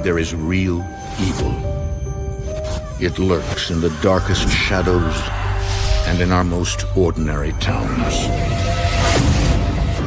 there is real evil. It lurks in the darkest shadows and in our most ordinary towns.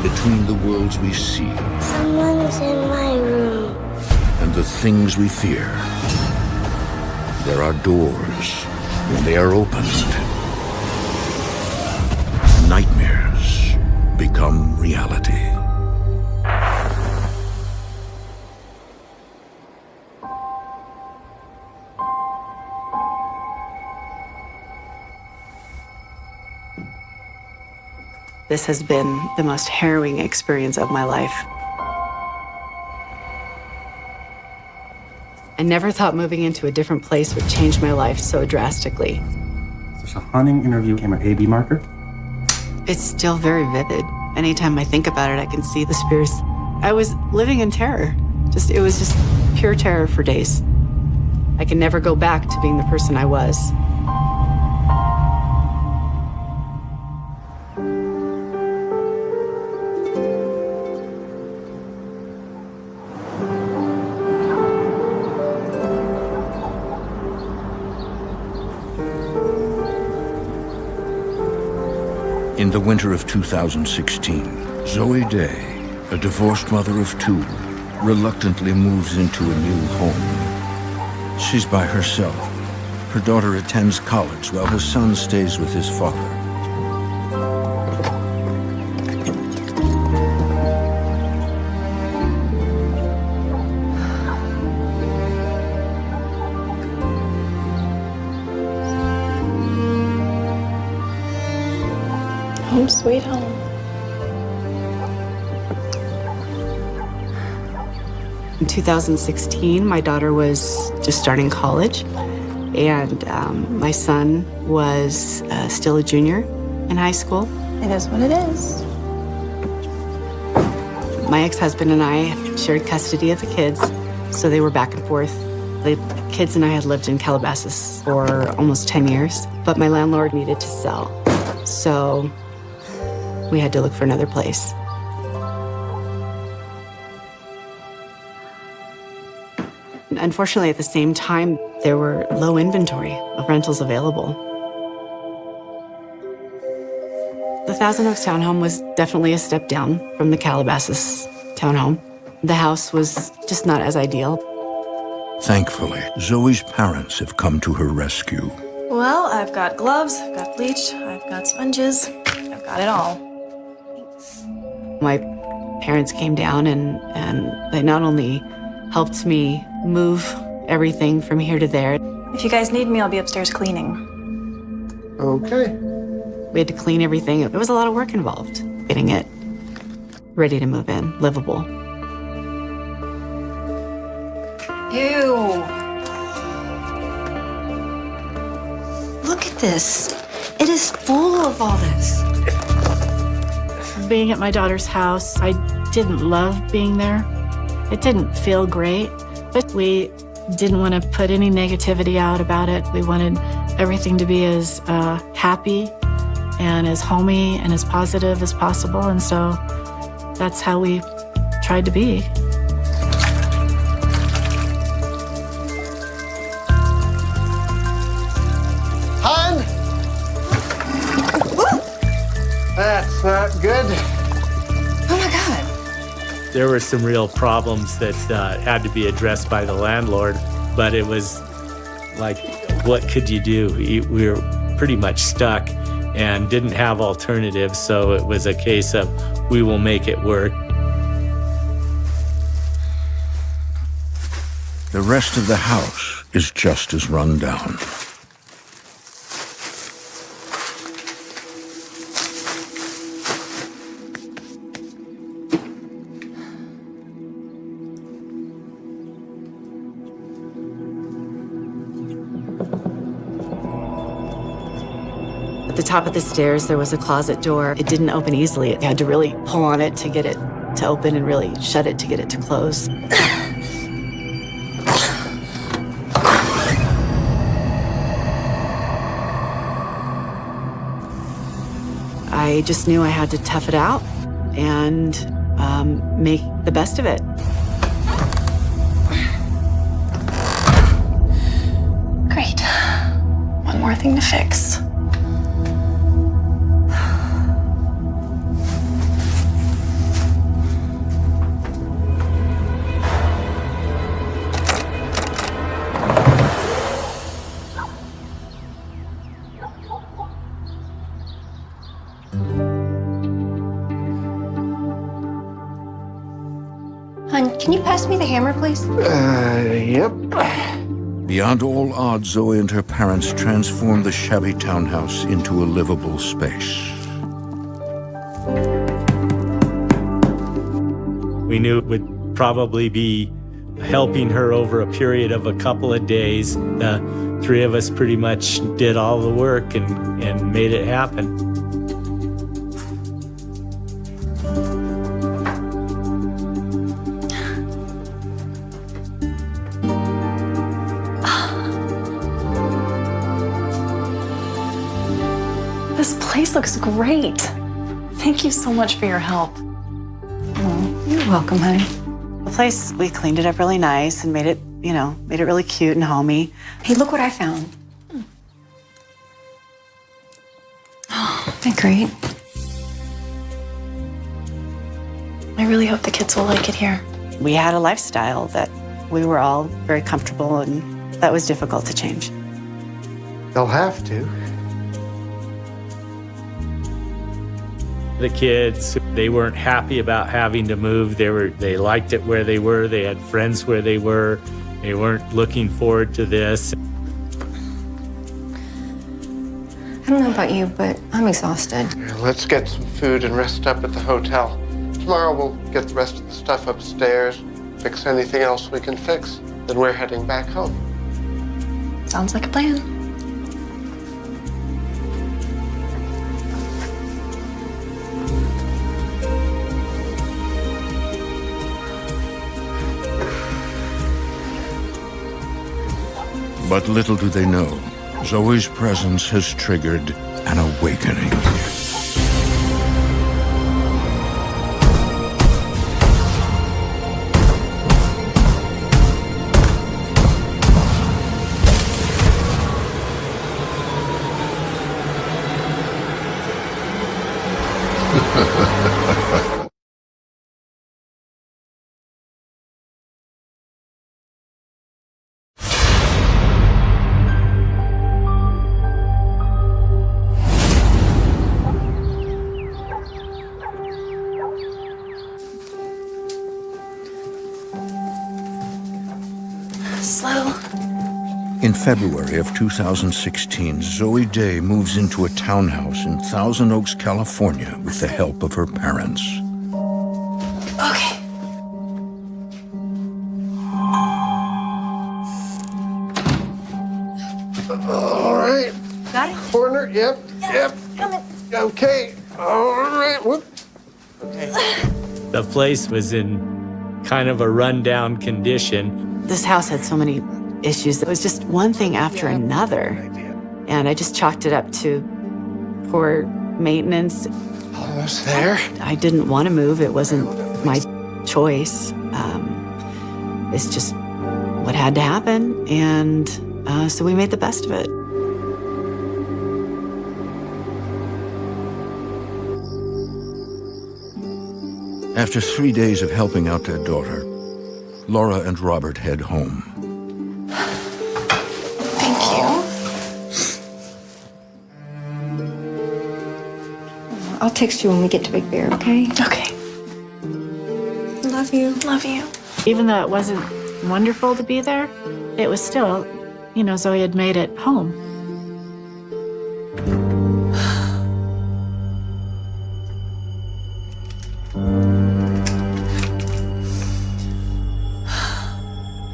Between the worlds we see Someone's in my room. and the things we fear, there are doors. When they are opened, nightmares become reality. This has been the most harrowing experience of my life. I never thought moving into a different place would change my life so drastically. There's a haunting interview came an AB marker. It's still very vivid. Anytime I think about it, I can see the spirits. I was living in terror. It was just pure terror for days. I can never go back to being the person I was. In the winter of 2016, Zoe Day, a divorced mother of two, reluctantly moves into a new home. She's by herself. Her daughter attends college while her son stays with his father. Home sweet home. In 2016, my daughter was just starting college, and my son was still a junior in high school. It is what it is. My ex-husband and I shared custody of the kids, so they were back and forth. The kids and I had lived in Calabasas for almost 10 years, but my landlord needed to sell, so we had to look for another place. Unfortunately, at the same time, there were low inventory of rentals available. The Thousand Oaks townhome was definitely a step down from the Calabasas townhome. The house was just not as ideal. Thankfully, Zoe's parents have come to her rescue. Well, I've got gloves, I've got bleach, I've got sponges, I've got it all. My parents came down and they not only helped me move everything from here to there. If you guys need me, I'll be upstairs cleaning. Okay. We had to clean everything. It was a lot of work involved, getting it ready to move in, livable. Ew. Look at this. It is full of all this. Being at my daughter's house, I didn't love being there. It didn't feel great, but we didn't want to put any negativity out about it. We wanted everything to be as happy and as homey and as positive as possible, and so that's how we tried to be. Hon! That's not good. Oh my God. There were some real problems that had to be addressed by the landlord, but it was like, what could you do? We were pretty much stuck and didn't have alternatives, so it was a case of, we will make it work. The rest of the house is just as run down. At the top of the stairs, there was a closet door. It didn't open easily. You had to really pull on it to get it to open and really shut it to get it to close. I just knew I had to tough it out and make the best of it. anything to fix. Hon, can you pass me the hammer, please? Yep. Beyond all odds, Zoe and her parents transformed the shabby townhouse into a livable space. We knew it would probably be helping her over a period of a couple of days. The three of us pretty much did all the work and made it happen. This place looks great. Thank you so much for your help. You're welcome, honey. The place, we cleaned it up really nice and made it, made it really cute and homey. Hey, look what I found. Oh, isn't that great? I really hope the kids will like it here. We had a lifestyle that we were all very comfortable, and that was difficult to change. They'll have to. The kids, they weren't happy about having to move. They liked it where they were. They had friends where they were. They weren't looking forward to this. I don't know about you, but I'm exhausted. Let's get some food and rest up at the hotel. Tomorrow we'll get the rest of the stuff upstairs, fix anything else we can fix. Then we're heading back home. Sounds like a plan. But little do they know, Zoe's presence has triggered an awakening. Slow. In February of 2016, Zoe Day moves into a townhouse in Thousand Oaks, California, with the help of her parents. Okay. All right. Got it? Corner, yep. Coming. Okay. All right. Whoop. Okay. The place was in kind of a rundown condition. This house had so many issues. It was just one thing after another. And I just chalked it up to poor maintenance. Almost there. I didn't want to move. It wasn't my choice. It's just what had to happen. And so we made the best of it. After 3 days of helping out their daughter, Laura and Robert head home. Thank you. I'll text you when we get to Big Bear, okay? Okay. Love you. Love you. Even though it wasn't wonderful to be there, it was still, Zoe had made it home.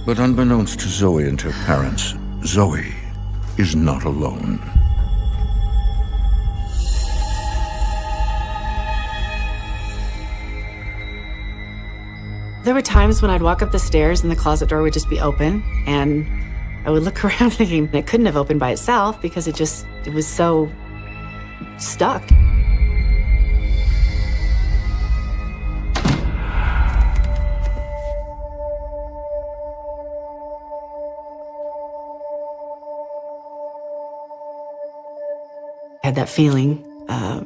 But unbeknownst to Zoe and her parents, Zoe is not alone. There were times when I'd walk up the stairs and the closet door would just be open, and I would look around thinking it couldn't have opened by itself because it was so stuck. had that feeling,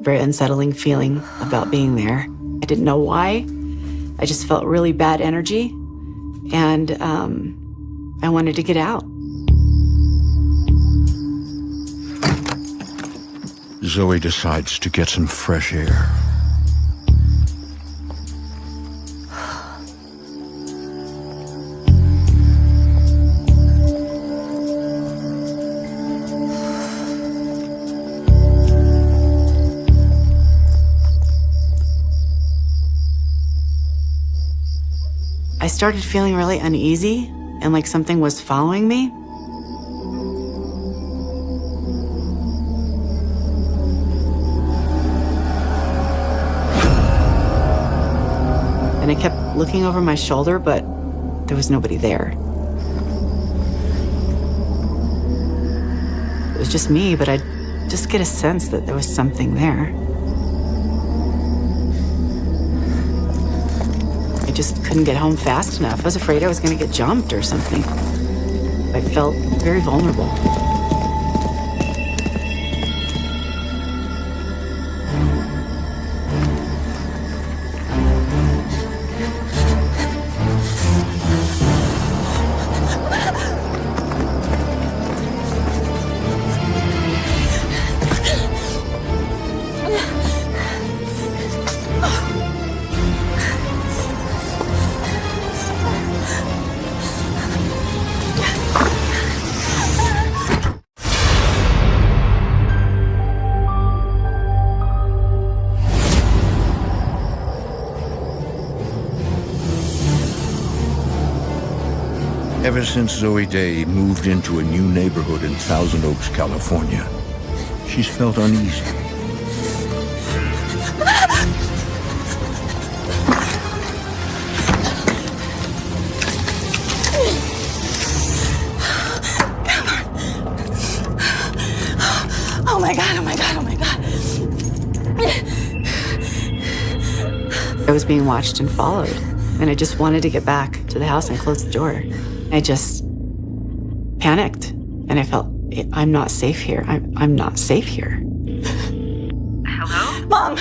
very unsettling feeling about being there. I didn't know why. I just felt really bad energy, and I wanted to get out. Zoe decides to get some fresh air. I started feeling really uneasy and like something was following me. And I kept looking over my shoulder, but there was nobody there. It was just me, but I just get a sense that there was something there. I just couldn't get home fast enough. I was afraid I was going to get jumped or something. I felt very vulnerable. Ever since Zoe Day moved into a new neighborhood in Thousand Oaks, California, she's felt uneasy. Oh my God, oh my God, oh my God. I was being watched and followed, and I just wanted to get back to the house and close the door. I just panicked, and I felt, I'm not safe here. I'm not safe here. Hello? Mom,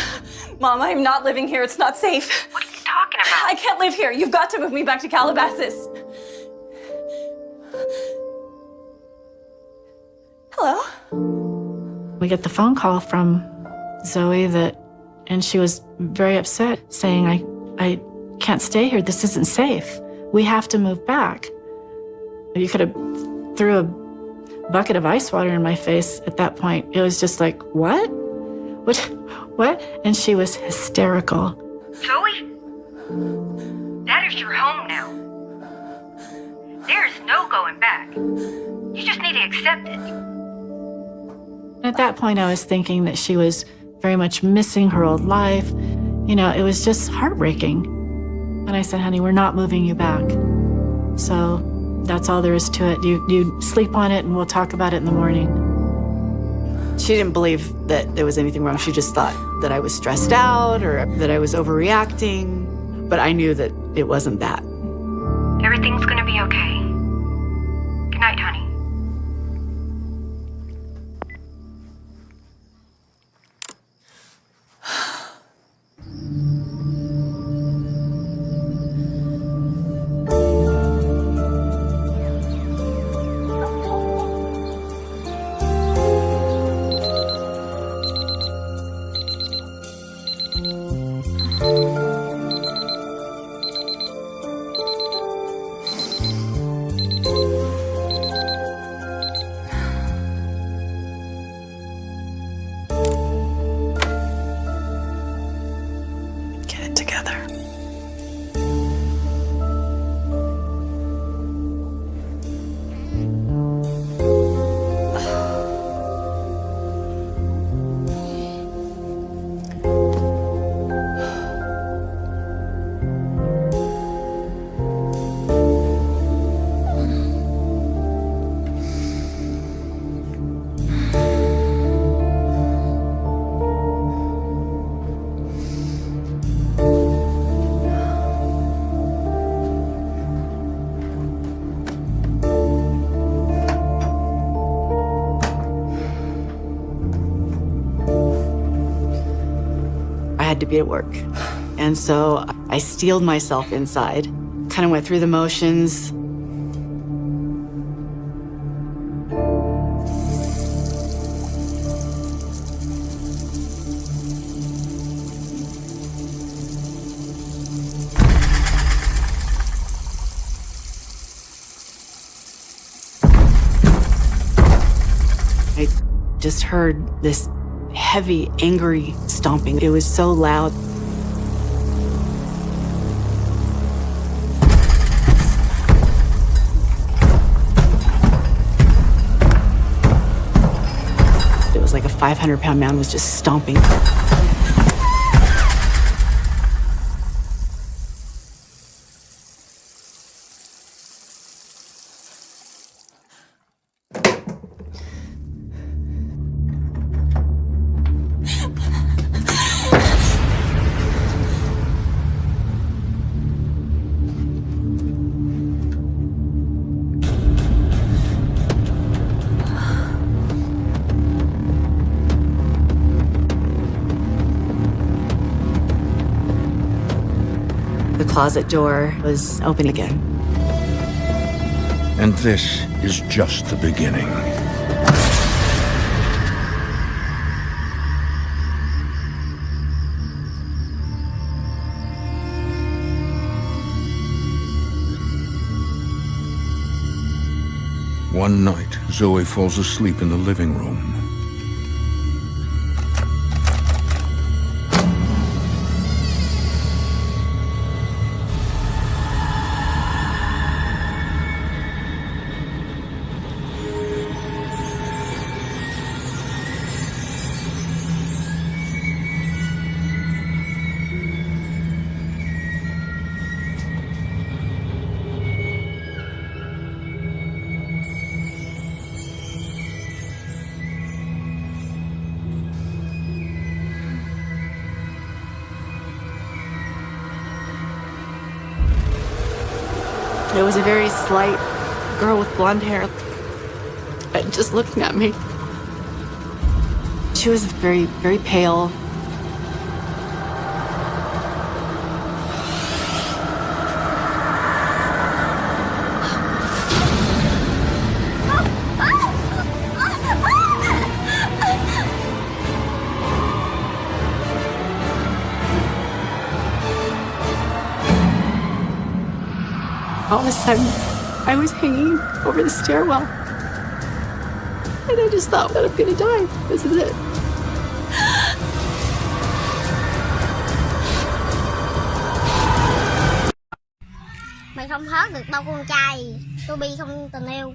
I'm not living here. It's not safe. What are you talking about? I can't live here. You've got to move me back to Calabasas. Hello? We get the phone call from Zoe and she was very upset, saying, I can't stay here. This isn't safe. We have to move back. You could have threw a bucket of ice water in my face at that point. It was just like, what? What? And she was hysterical. Zoe? That is your home now. There is no going back. You just need to accept it. At that point, I was thinking that she was very much missing her old life. You know, it was just heartbreaking. And I said, honey, we're not moving you back. So that's all there is to it. You sleep on it and we'll talk about it in the morning. She didn't believe that there was anything wrong. She just thought that I was stressed out or that I was overreacting. But I knew that it wasn't that. Everything's gonna be okay. Good night, honey. had to be at work. And so I steeled myself inside, kind of went through the motions. I just heard this heavy, angry stomping. It was so loud. It was like a 500-pound man was just stomping. The closet door was open again. And this is just the beginning. One night, Zoe falls asleep in the living room. It was a very slight girl with blonde hair, just looking at me. She was very, very pale. All of a sudden, I was hanging over the stairwell. And I just thought that I'm gonna die. This is it. Mày không thoát được đâu con trai. Tôi bi không tình yêu.